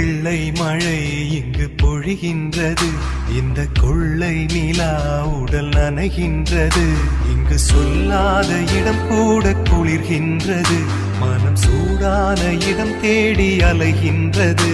வெள்ளை மழை இங்கு பொழிகின்றது, இந்த கொள்ளை நிலா உடல் நனைகின்றது. இங்கு சொல்லாத இடம் கூட குளிர்கின்றது, மனம் சூடான இடம் தேடி அலைகின்றது.